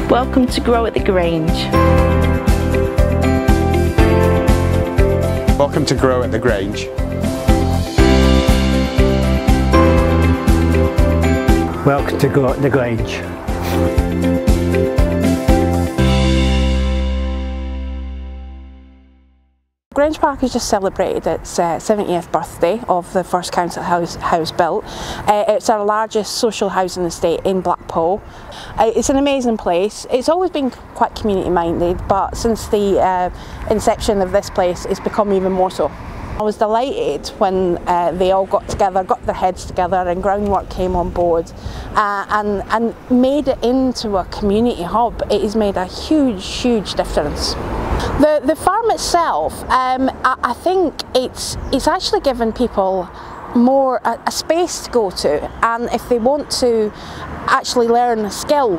Welcome to Grow at the Grange. Welcome to Grow at the Grange. Welcome to Grow at the Grange. Grange Park has just celebrated its 70th birthday of the first council house built. It's our largest social housing estate in Blackpool. It's an amazing place. It's always been quite community minded, but since the inception of this place it's become even more so. I was delighted when they all got together, got their heads together, and groundwork came on board and made it into a community hub. It has made a huge difference. The farm itself, I think it's actually given people more a space to go to, and if they want to actually learn a skill,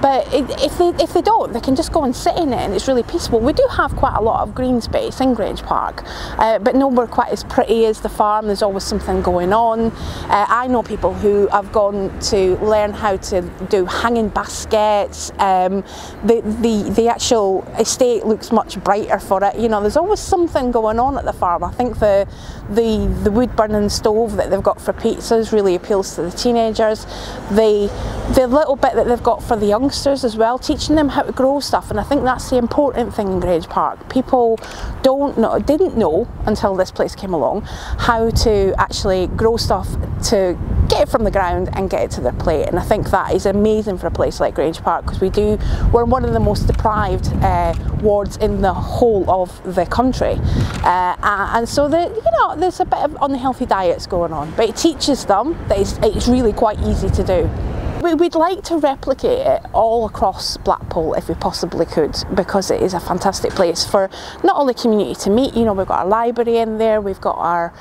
but if they don't, they can just go and sit in it and it's really peaceful. We do have quite a lot of green space in Grange Park, but nowhere quite as pretty as the farm. There's always something going on. I know people who have gone to learn how to do hanging baskets. The actual estate looks much brighter for it. You know, there's always something going on at the farm. I think the wood burning stove that they've got for pizzas really appeals to the teenagers. The little bit that they've got for the youngsters as well, teaching them how to grow stuff, and I think that's the important thing in Grange Park. People didn't know until this place came along how to actually grow stuff to get it from the ground and get it to their plate, and I think that is amazing for a place like Grange Park, because we're one of the most deprived wards in the whole of the country, and so there's a bit of unhealthy diets going on, but it teaches them that it's really quite easy to do. We'd like to replicate it all across Blackpool if we possibly could, because it is a fantastic place for not only community to meet. You know, we've got our library in there, we've got our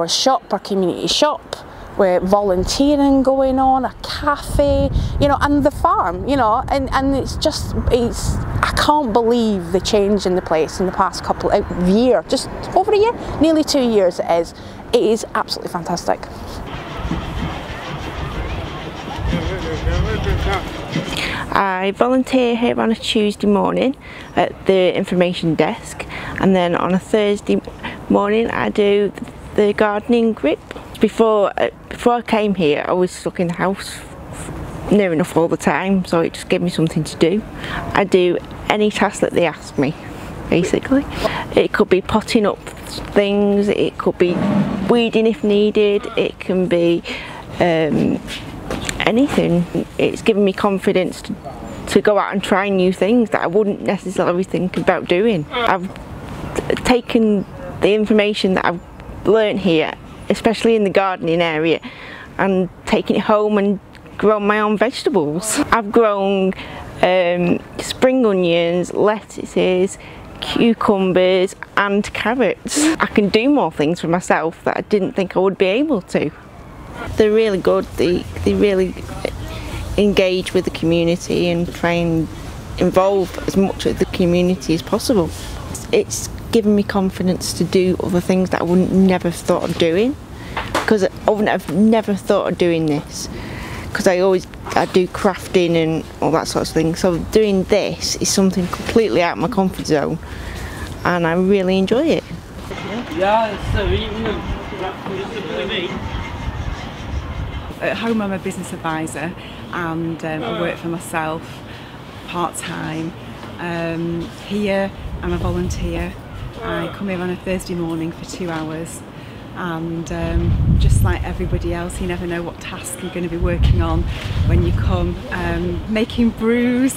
shop, our community shop, with volunteering going on, a cafe, you know, and the farm, you know, and I can't believe the change in the place in the past couple of years, just over a year, nearly 2 years it is. It is absolutely fantastic. I volunteer here on a Tuesday morning at the information desk, and then on a Thursday morning I do the gardening group. Before I came here I was stuck in the house near enough all the time, so it just gave me something to do. I do any task that they ask me, basically. It could be potting up things, it could be weeding if needed, it can be anything. It's given me confidence to go out and try new things that I wouldn't necessarily think about doing. I've taken the information that I've learned here, especially in the gardening area, and taken it home and grown my own vegetables. I've grown spring onions, lettuces, cucumbers and carrots. I can do more things for myself that I didn't think I would be able to. They're really good. They really engage with the community and try and involve as much of the community as possible. It's given me confidence to do other things that I wouldn't never thought of doing, because I've never thought of doing this, because I do crafting and all that sort of thing. So doing this is something completely out of my comfort zone, and I really enjoy it. At home I'm a business advisor, and I work for myself part-time. Here I'm a volunteer. I come here on a Thursday morning for 2 hours, and just like everybody else, you never know what task you're going to be working on when you come. Making brews,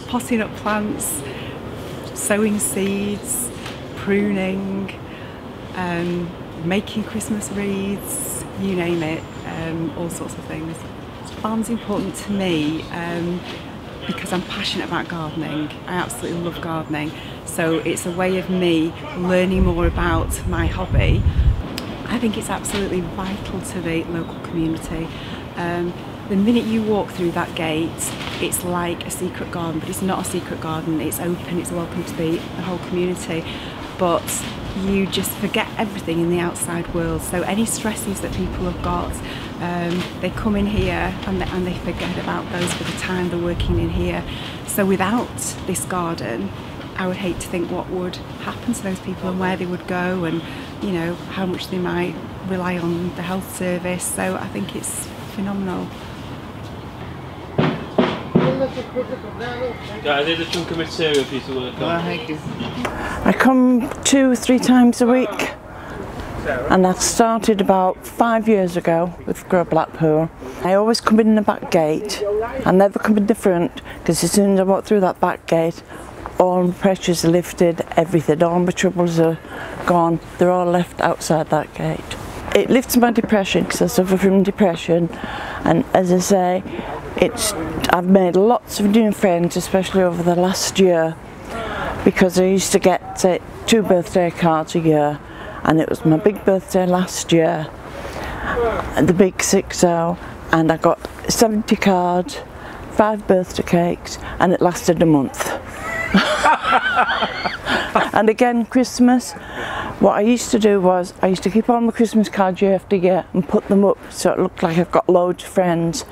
potting up plants, sowing seeds, pruning, making Christmas wreaths, you name it, all sorts of things. Farm's important to me because I'm passionate about gardening. I absolutely love gardening, so it's a way of me learning more about my hobby. I think it's absolutely vital to the local community. the minute you walk through that gate, it's like a secret garden, but it's not a secret garden. It's open, it's welcome to the whole community, but you just forget everything in the outside world. So any stresses that people have got, they come in here and they forget about those for the time they're working in here. So without this garden, I would hate to think what would happen to those people and where they would go, and you know, how much they might rely on the health service. So I think it's phenomenal. There's a chunk of material for you to work on. I come 2-3 times a week, and I started about 5 years ago with Grow Blackpool. I always come in the back gate. I never come in the front, because as soon as I walk through that back gate, all my pressures are lifted, everything, all my troubles are gone. They're all left outside that gate. It lifts my depression, because I suffer from depression, and as I say, I've made lots of new friends, especially over the last year, because I used to get 2 birthday cards a year, and it was my big birthday last year, the big 6-0, and I got 70 cards, 5 birthday cakes, and it lasted a month. And again, Christmas, what I used to do was I used to keep all my Christmas cards year after year and put them up so it looked like I've got loads of friends.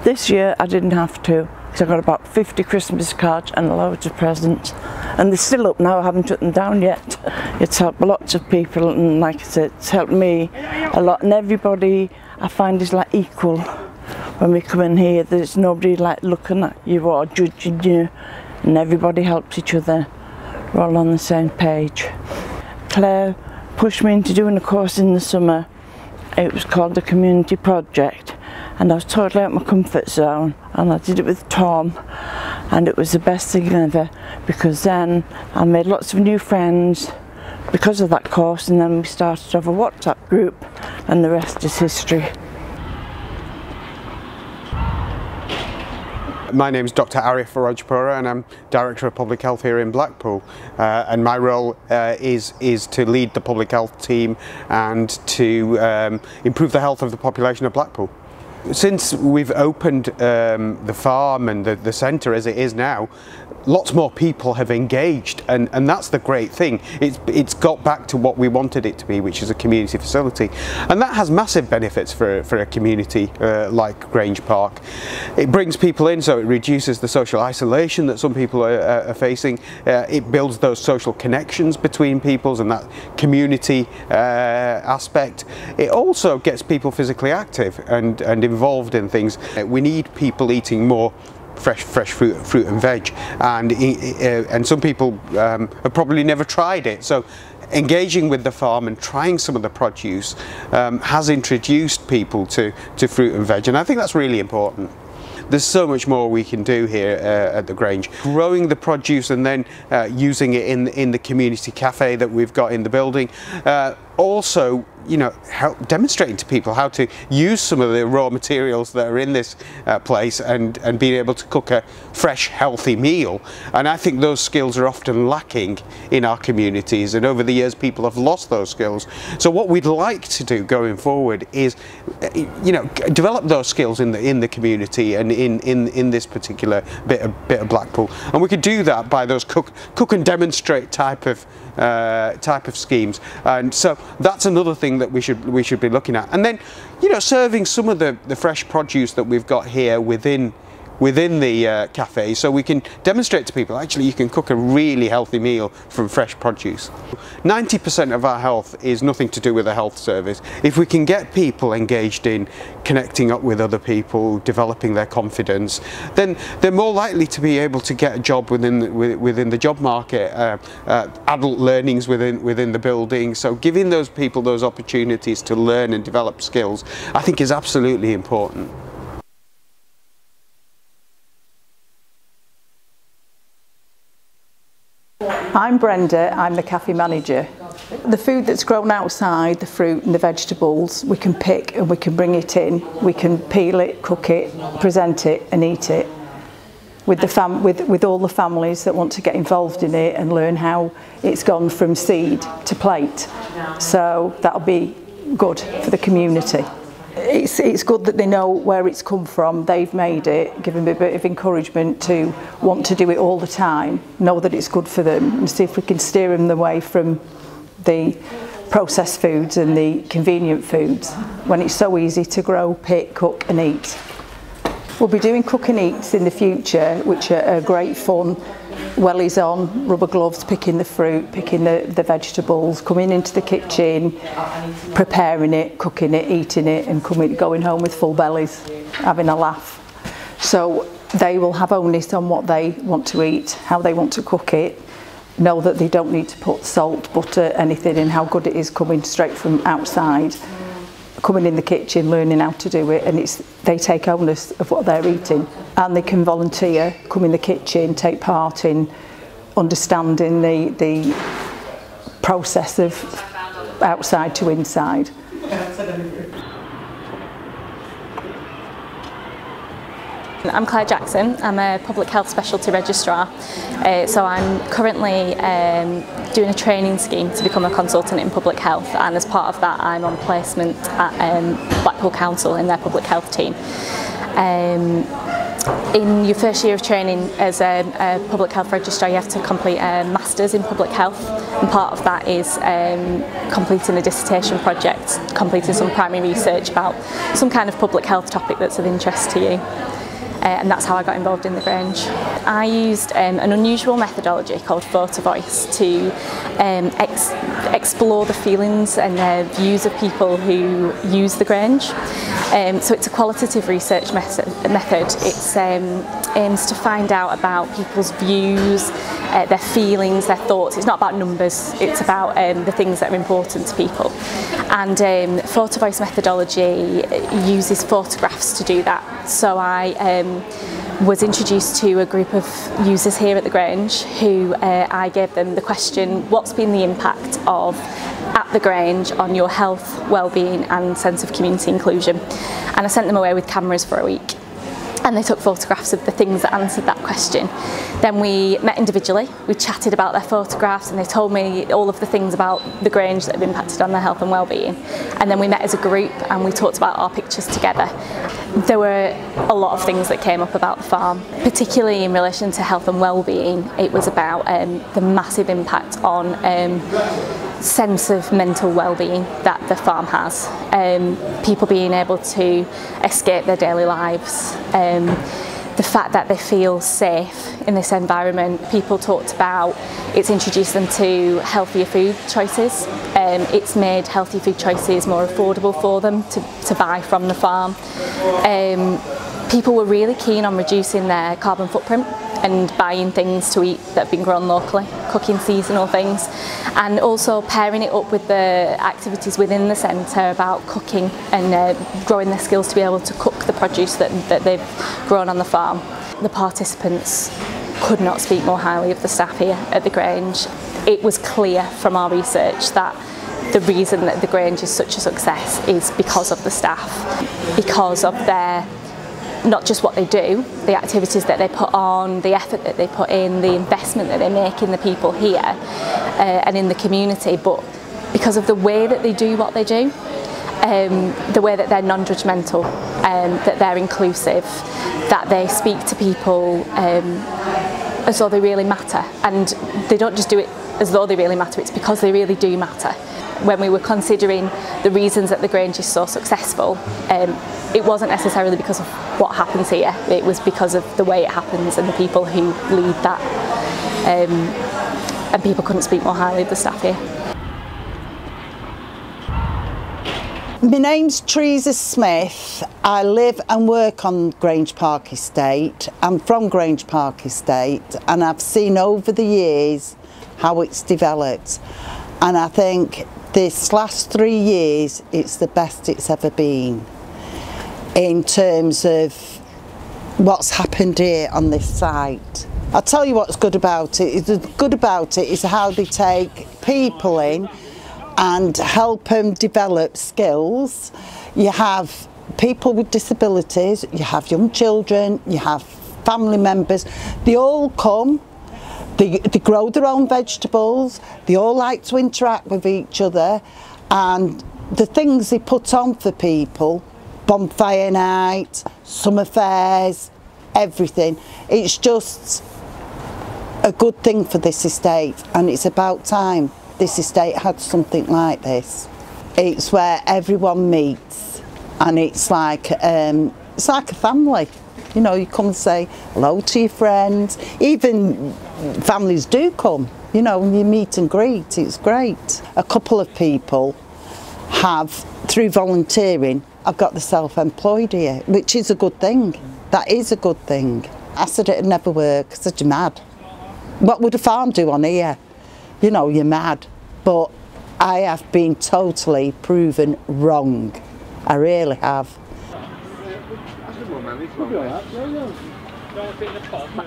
This year I didn't have to, because I got about 50 Christmas cards and loads of presents, and they're still up now. I haven't took them down yet. It's helped lots of people, and like I said, it's helped me a lot, and everybody I find is like equal when we come in here. There's nobody like looking at you or judging you, and everybody helps each other. We're all on the same page. Claire pushed me into doing a course in the summer. It was called the Community Project, and I was totally out of my comfort zone, and I did it with Tom, and it was the best thing ever, because then I made lots of new friends because of that course, and then we started to have a WhatsApp group, and the rest is history. My name is Dr. Arif Farajpura, and I'm Director of Public Health here in Blackpool, and my role is to lead the public health team and to improve the health of the population of Blackpool. Since we've opened the farm and the centre as it is now, lots more people have engaged, and that's the great thing. It's got back to what we wanted it to be, which is a community facility, and that has massive benefits for a community like Grange Park. It brings people in, so it reduces the social isolation that some people are facing. It builds those social connections between peoples and that community aspect. It also gets people physically active and involved in things. We need people eating more fresh fruit and veg, and some people have probably never tried it, so engaging with the farm and trying some of the produce has introduced people to fruit and veg, and I think that's really important. There's so much more we can do here at the Grange. Growing the produce and then using it in the community cafe that we've got in the building. Also, you know, help demonstrating to people how to use some of the raw materials that are in this place and being able to cook a fresh, healthy meal. And I think those skills are often lacking in our communities, and over the years people have lost those skills. So what we'd like to do going forward is, you know, develop those skills in the community and in this particular bit of Blackpool. And we could do that by those cook and demonstrate type of schemes. And so that's another thing that we should be looking at. And then, you know, serving some of the fresh produce that we've got here within the cafe, so we can demonstrate to people actually you can cook a really healthy meal from fresh produce. 90% of our health is nothing to do with the health service. If we can get people engaged in connecting up with other people, developing their confidence, then they're more likely to be able to get a job within the job market, adult learnings within the building. So giving those people those opportunities to learn and develop skills, I think, is absolutely important. I'm Brenda, I'm the cafe manager. The food that's grown outside, the fruit and the vegetables, we can pick and we can bring it in. We can peel it, cook it, present it and eat it with all the families that want to get involved in it and learn how it's gone from seed to plate. So that'll be good for the community. it's good that they know where it's come from, they've made it, give them a bit of encouragement to want to do it all the time, know that it's good for them, and see if we can steer them away from the processed foods and the convenient foods when it's so easy to grow, pick, cook and eat. We'll be doing cook and eats in the future, which are great fun. Wellies on, rubber gloves, picking the fruit, picking the vegetables, coming into the kitchen, preparing it, cooking it, eating it, and going home with full bellies, having a laugh. So they will have onus on what they want to eat, how they want to cook it, know that they don't need to put salt, butter, anything in, how good it is coming straight from outside, coming in the kitchen, learning how to do it, and they take onus of what they're eating. And they can volunteer, come in the kitchen, take part in understanding the process of outside to inside. I'm Claire Jackson, I'm a public health specialty registrar, so I'm currently doing a training scheme to become a consultant in public health, and as part of that I'm on placement at Blackpool Council in their public health team. In your first year of training as a public health registrar, you have to complete a Masters in Public Health, and part of that is completing a dissertation project, completing some primary research about some kind of public health topic that's of interest to you. And that's how I got involved in TheGrange. I used an unusual methodology called photo voice to explore the feelings and views of people who use TheGrange. So it's a qualitative research method. It aims to find out about people's views, their feelings, their thoughts. It's not about numbers, it's about the things that are important to people. And photo voice methodology uses photographs to do that. So I was introduced to a group of users here at TheGrange who I gave them the question, what's been the impact of at TheGrange on your health, well-being and sense of community inclusion? And I sent them away with cameras for a week. And they took photographs of the things that answered that question. Then we met individually, we chatted about their photographs, and they told me all of the things about TheGrange that have impacted on their health and well-being. And then we met as a group and we talked about our pictures together. There were a lot of things that came up about the farm, particularly in relation to health and well-being. It was about the massive impact on sense of mental well-being that the farm has. People being able to escape their daily lives, the fact that they feel safe in this environment. People talked about it's introduced them to healthier food choices. It's made healthy food choices more affordable for them to buy from the farm. People were really keen on reducing their carbon footprint and buying things to eat that have been grown locally, cooking seasonal things, and also pairing it up with the activities within the centre about cooking and growing their skills to be able to cook the produce that they've grown on the farm. The participants could not speak more highly of the staff here at TheGrange. It was clear from our research that the reason that TheGrange is such a success is because of the staff, because of their not just what they do, the activities that they put on, the effort that they put in, the investment that they make in the people here and in the community, but because of the way that they do what they do, the way that they're non-judgmental, that they're inclusive, that they speak to people as though they really matter. And they don't just do it as though they really matter, it's because they really do matter. When we were considering the reasons that TheGrange is so successful, it wasn't necessarily because of what happens here, it was because of the way it happens and the people who lead that. And people couldn't speak more highly of the staff here. My name's Teresa Smith. I live and work on Grange Park Estate. I'm from Grange Park Estate, and I've seen over the years how it's developed, and I think this last 3 years it's the best it's ever been in terms of what's happened here on this site. I'll tell you what's good about it. The good about it is how they take people in and help them develop skills. You have people with disabilities, you have young children, you have family members. They all come, they grow their own vegetables, they all like to interact with each other, and the things they put on for people bonfire night, summer fairs, everything. It's just a good thing for this estate, and it's about time this estate had something like this. It's where everyone meets, and it's like a family. You know, you come and say hello to your friends. Even families do come, you know, and you meet and greet. It's great. A couple of people have, through volunteering, I've got the self-employed here, which is a good thing. That is a good thing. I said it'd never work. I said, you're mad. What would a farm do on here? You know, you're mad. But I have been totally proven wrong. I really have.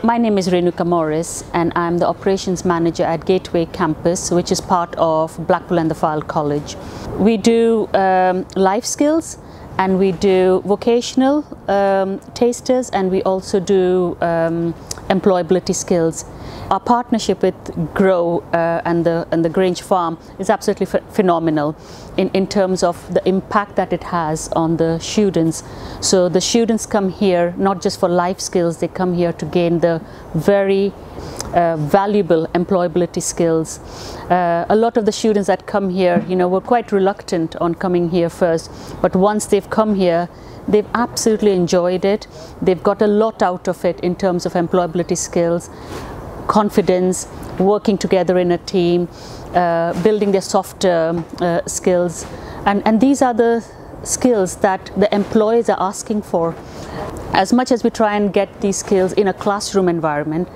My name is Renuka Morris, and I'm the operations manager at Gateway Campus, which is part of Blackpool and the Fylde College. We do life skills, and we do vocational tasters, and we also do employability skills. Our partnership with Grow and the Grange farm is absolutely phenomenal in terms of the impact that it has on the students. So the students come here not just for life skills, they come here to gain the very valuable employability skills. A lot of the students that come here, you know, were quite reluctant on coming here first, but once they've come here, they've absolutely enjoyed it. They've got a lot out of it in terms of employability skills, confidence, working together in a team, building their soft skills, and these are the skills that the employers are asking for. As much as we try and get these skills in a classroom environment,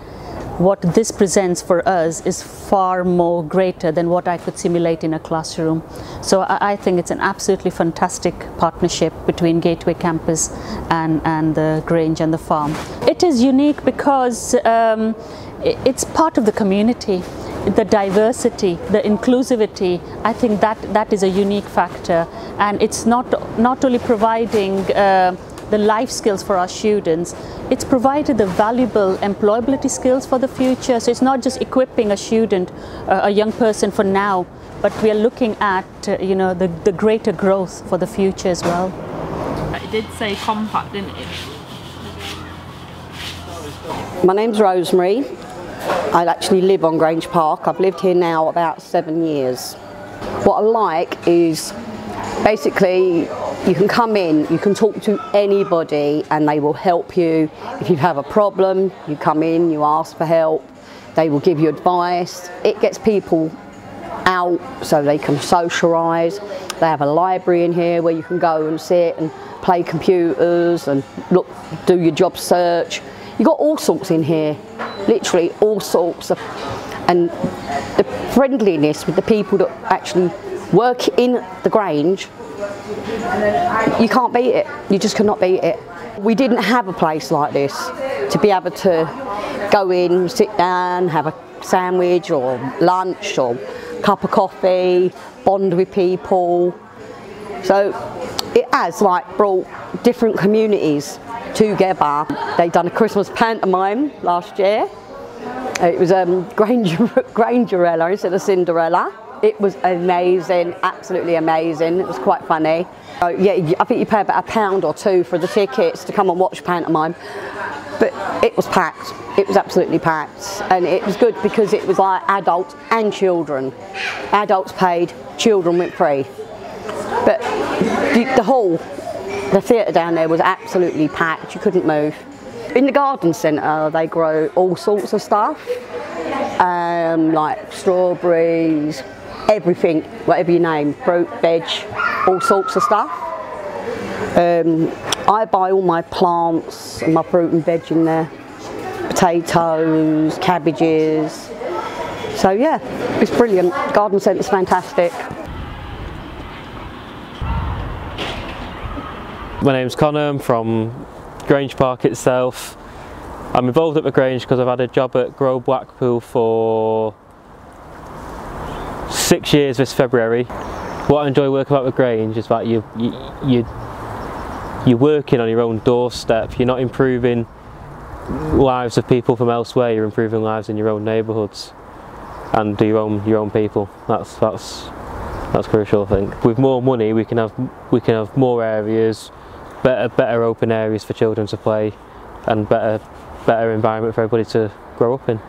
what this presents for us is far more greater than what I could simulate in a classroom. So I think it's an absolutely fantastic partnership between Gateway Campus and the Grange and the farm. It is unique because it's part of the community, the diversity, the inclusivity. I think that is a unique factor, and it's not only providing the life skills for our students, it's provided the valuable employability skills for the future. So it's not just equipping a student, a young person for now, but we are looking at you know, the greater growth for the future as well. It did say compact, didn't it? My name's Rosemary. I actually live on Grange Park. I've lived here now about 7 years. What I like is basically you can come in, you can talk to anybody and they will help you. If you have a problem, you come in, you ask for help, they will give you advice. It gets people out so they can socialise. They have a library in here where you can go and sit and play computers and look, do your job search. You've got all sorts in here, literally all sorts of, and the friendliness with the people that actually work in the Grange, you can't beat it, you just cannot beat it. We didn't have a place like this to be able to go in, sit down, have a sandwich or lunch or cup of coffee, bond with people. So it has like brought different communities together. They've done a Christmas pantomime last year. It was Grangerella instead of Cinderella. It was amazing, absolutely amazing. It was quite funny. Yeah, I think you pay about £1 or £2 for the tickets to come and watch pantomime. But it was packed. It was absolutely packed, and it was good because it was like adults and children. Adults paid, children went free. But the theatre down there was absolutely packed, you couldn't move. In the garden centre they grow all sorts of stuff, like strawberries, everything, whatever you name, fruit, veg, all sorts of stuff. I buy all my plants and my fruit and veg in there, potatoes, cabbages. So yeah, it's brilliant. Garden centre's fantastic. My name's Connor, I'm from Grange Park itself. I'm involved at the Grange because I've had a job at Blackpool for 6 years this February. What I enjoy working about the Grange is that you're working on your own doorstep. You're not improving lives of people from elsewhere, you're improving lives in your own neighbourhoods and your own people. That's crucial, I think. With more money we can have more areas, better open areas for children to play, and better environment for everybody to grow up in.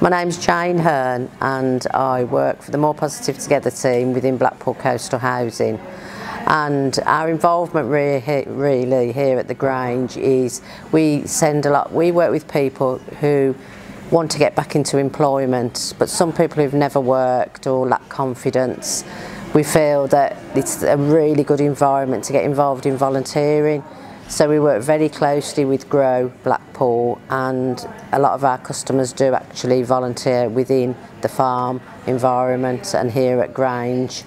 My name's Jane Hearn and I work for the More Positive Together team within Blackpool Coastal Housing. And our involvement really here at the Grange is we work with people who want to get back into employment, but some people who've never worked or lack confidence. We feel that it's a really good environment to get involved in volunteering. So we work very closely with Grow Blackpool, and a lot of our customers do actually volunteer within the farm environment and here at Grange.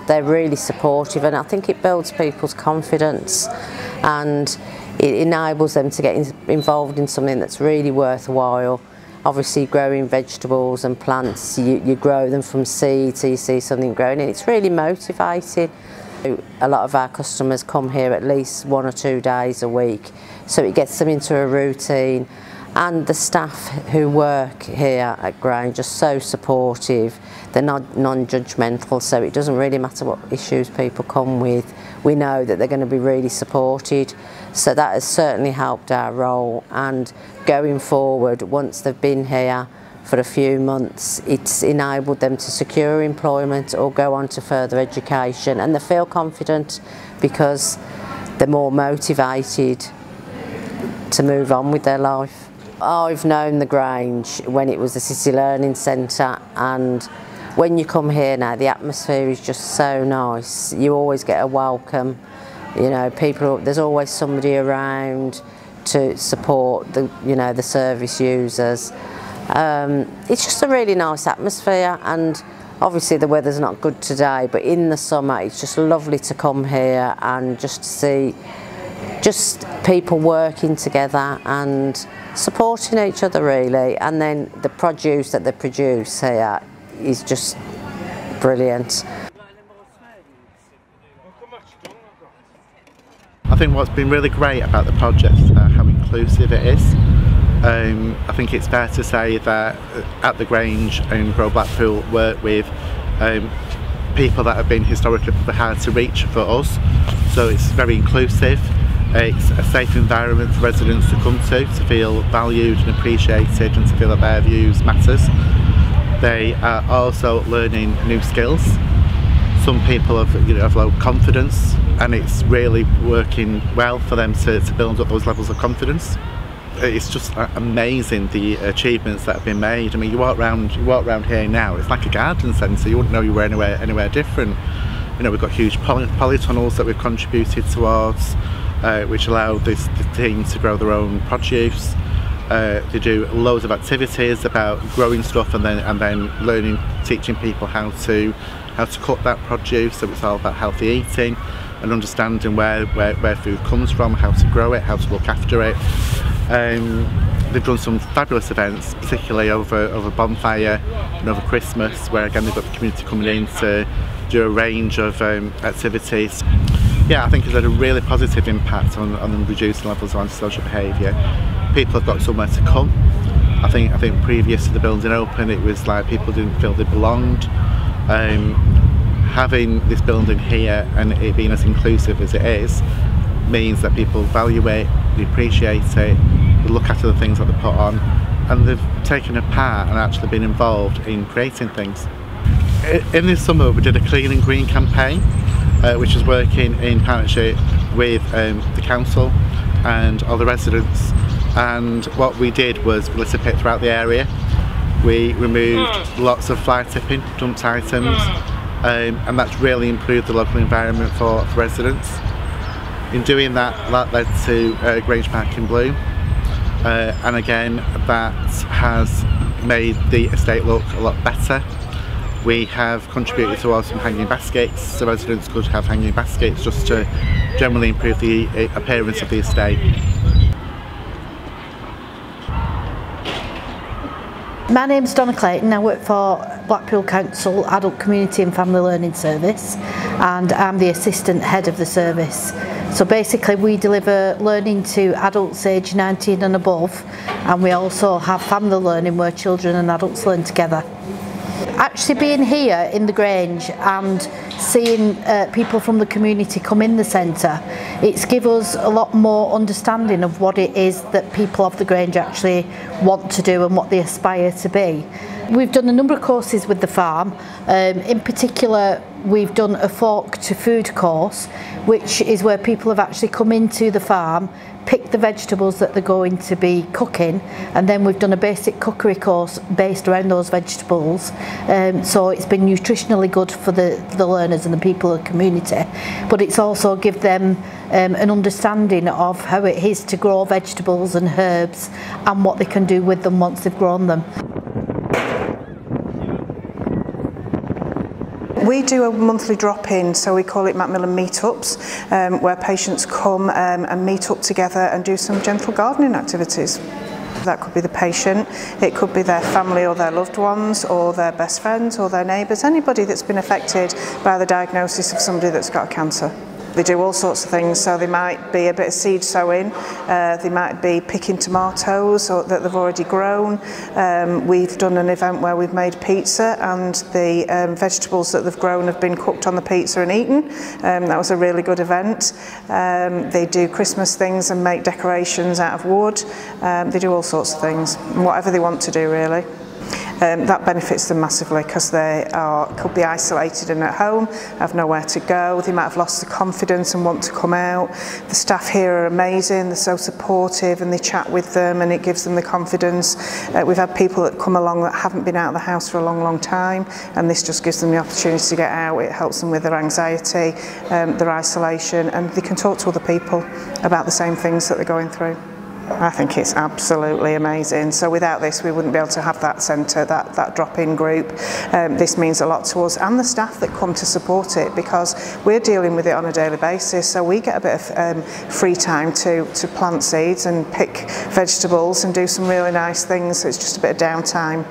They're really supportive, and I think it builds people's confidence and it enables them to get involved in something that's really worthwhile. Obviously growing vegetables and plants, you grow them from seed, so you see something growing, and it's really motivating. A lot of our customers come here at least 1 or 2 days a week, so it gets them into a routine. And the staff who work here at Grange are so supportive. They're not non-judgmental, so it doesn't really matter what issues people come with. We know that they're going to be really supported. So that has certainly helped our role, and going forward, once they've been here for a few months, it's enabled them to secure employment or go on to further education, and they feel confident because they're more motivated to move on with their life. I've known the Grange when it was the City Learning Centre, and when you come here now, the atmosphere is just so nice. You always get a welcome, you know, there's always somebody around to support the service users. It's just a really nice atmosphere, and obviously the weather's not good today, but in the summer it's just lovely to come here and just to see people working together and supporting each other really, and then the produce that they produce here is just brilliant. I think what's been really great about the project is about how inclusive it is. I think it's fair to say that at the Grange and Grow Blackpool work with people that have been historically hard to reach for us, so it's very inclusive. It's a safe environment for residents to come to feel valued and appreciated and to feel that their views matters. They are also learning new skills. Some people have low confidence, and it's really working well for them to build up those levels of confidence. It's just amazing the achievements that have been made. I mean, you walk around here now, it's like a garden centre. You wouldn't know you were anywhere different. You know, we've got huge polytunnels that we've contributed towards, which allow the team to grow their own produce. They do loads of activities about growing stuff and then teaching people how to cook that produce. So it's all about healthy eating and understanding where food comes from, how to grow it, how to look after it. They've done some fabulous events, particularly over bonfire and over Christmas, where again they've got the community coming in to do a range of activities. Yeah, I think it's had a really positive impact on reducing levels of antisocial behaviour. People have got somewhere to come. I think previous to the building open, it was like people didn't feel they belonged. Having this building here and it being as inclusive as it is means that people value it, they appreciate it, they look after the things that they put on, and they've taken a part and actually been involved in creating things. In this summer we did a Clean and Green campaign, which is working in partnership with the council and all the residents, and what we did was we lit a pit throughout the area. We removed lots of fly tipping, dumped items, and that's really improved the local environment for residents. In doing that led to Grange Park in bloom, and again that has made the estate look a lot better. We have contributed towards some hanging baskets, so residents could have hanging baskets just to generally improve the appearance of the estate. My name's Donna Clayton. I work for Blackpool Council Adult Community and Family Learning Service, and I'm the assistant head of the service. So basically we deliver learning to adults aged 19 and above, and we also have family learning where children and adults learn together. Actually being here in the Grange and seeing people from the community come in the centre, it's given us a lot more understanding of what it is that people of the Grange actually want to do and what they aspire to be. We've done a number of courses with the farm. In particular, we've done a fork to food course, which is where people have actually come into the farm, pick the vegetables that they're going to be cooking, and then we've done a basic cookery course based around those vegetables. So it's been nutritionally good for the learners and the people of the community, but it's also give them an understanding of how it is to grow vegetables and herbs and what they can do with them once they've grown them. We do a monthly drop-in, so we call it Macmillan Meetups, where patients come and meet up together and do some gentle gardening activities. That could be the patient, it could be their family or their loved ones or their best friends or their neighbours, anybody that's been affected by the diagnosis of somebody that's got cancer. They do all sorts of things, so they might be a bit of seed sowing, they might be picking tomatoes or that they've already grown. We've done an event where we've made pizza and the vegetables that they've grown have been cooked on the pizza and eaten. That was a really good event. They do Christmas things and make decorations out of wood. They do all sorts of things, whatever they want to do really. That benefits them massively because they could be isolated and at home, have nowhere to go, they might have lost the confidence and want to come out. The staff here are amazing, they're so supportive and they chat with them and it gives them the confidence. We've had people that come along that haven't been out of the house for a long time, and this just gives them the opportunity to get out. It helps them with their anxiety, their isolation, and they can talk to other people about the same things that they're going through. I think it's absolutely amazing. So without this we wouldn't be able to have that centre, that drop-in group. This means a lot to us and the staff that come to support it, because we're dealing with it on a daily basis, so we get a bit of free time to plant seeds and pick vegetables and do some really nice things, so it's just a bit of downtime.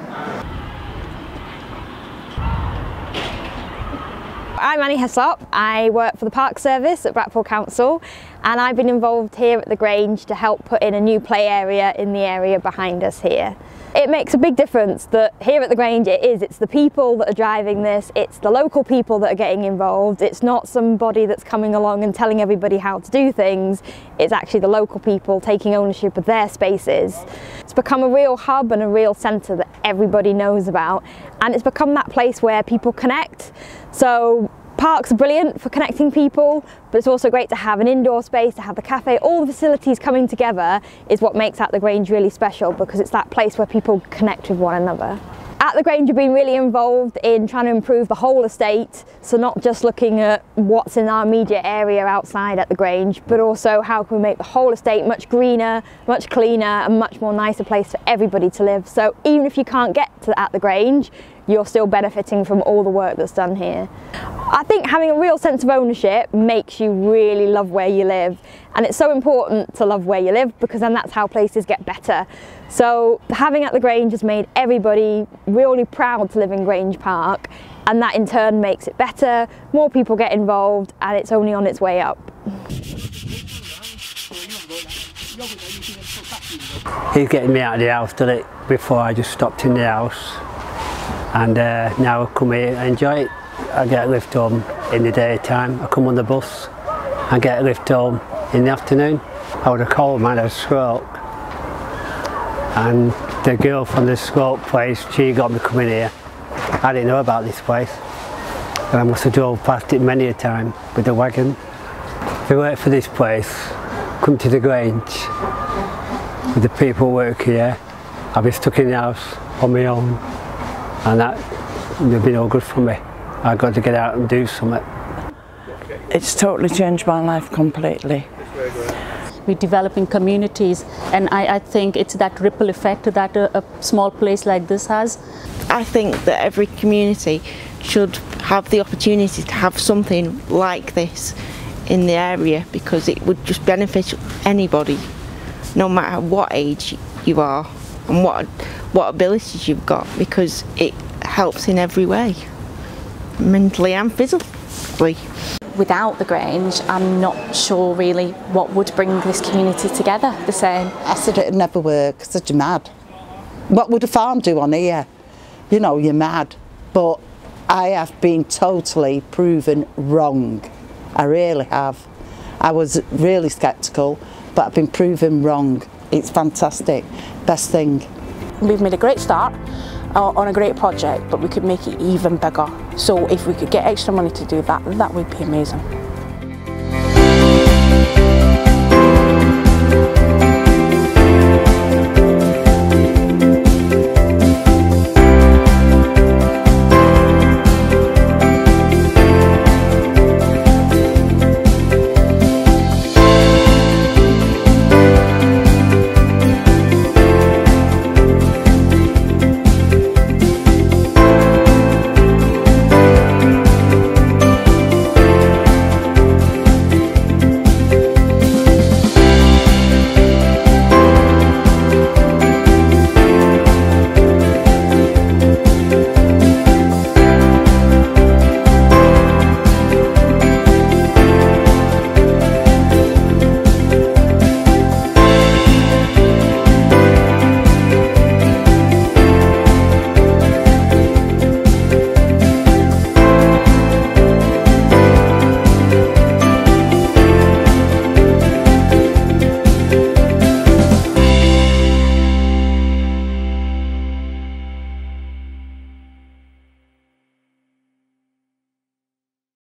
I'm Annie Heslop. I work for the Park Service at Blackpool Council, and I've been involved here at the Grange to help put in a new play area in the area behind us here. It makes a big difference that here at the Grange it's the people that are driving this, it's the local people that are getting involved, it's not somebody that's coming along and telling everybody how to do things, it's actually the local people taking ownership of their spaces. It's become a real hub and a real centre that everybody knows about, and it's become that place where people connect. So parks are brilliant for connecting people, but it's also great to have an indoor space, to have the cafe. All the facilities coming together is what makes the Grange really special, because it's that place where people connect with one another. At the Grange we've been really involved in trying to improve the whole estate, so not just looking at what's in our immediate area outside at the Grange, but also how can we make the whole estate much greener, much cleaner and much more nicer place for everybody to live. So even if you can't get to at the Grange, you're still benefiting from all the work that's done here. I think having a real sense of ownership makes you really love where you live, and it's so important to love where you live, because then that's how places get better. So having at the Grange has made everybody really proud to live in Grange Park, and that in turn makes it better, more people get involved, and it's only on its way up. He's getting me out of the house, did it? Before I just stopped in the house. And now I come here and enjoy it. I get a lift home in the daytime, I come on the bus, I get a lift home in the afternoon. I was a cold man, I had a stroke, and the girl from the stroke place, she got me coming here. I didn't know about this place, and I must have drove past it many a time with the wagon. If I work for this place, come to the Grange with the people who work here, I'll be stuck in the house on my own, and that would be no good for me. I've got to get out and do something. It's totally changed my life completely. We develop in communities, and I think it's that ripple effect that a small place like this has. I think that every community should have the opportunity to have something like this in the area, because it would just benefit anybody, no matter what age you are and what abilities you've got, because it helps in every way, mentally and physically. Without the Grange, I'm not sure really what would bring this community together the same. I said it'd never work. I said, you're mad. What would a farm do on here? You know, you're mad. but I have been totally proven wrong. I really have. I was really sceptical, but I've been proven wrong. It's fantastic. Best thing. We've made a great start on a great project, but we could make it even bigger. So if we could get extra money to do that, that would be amazing.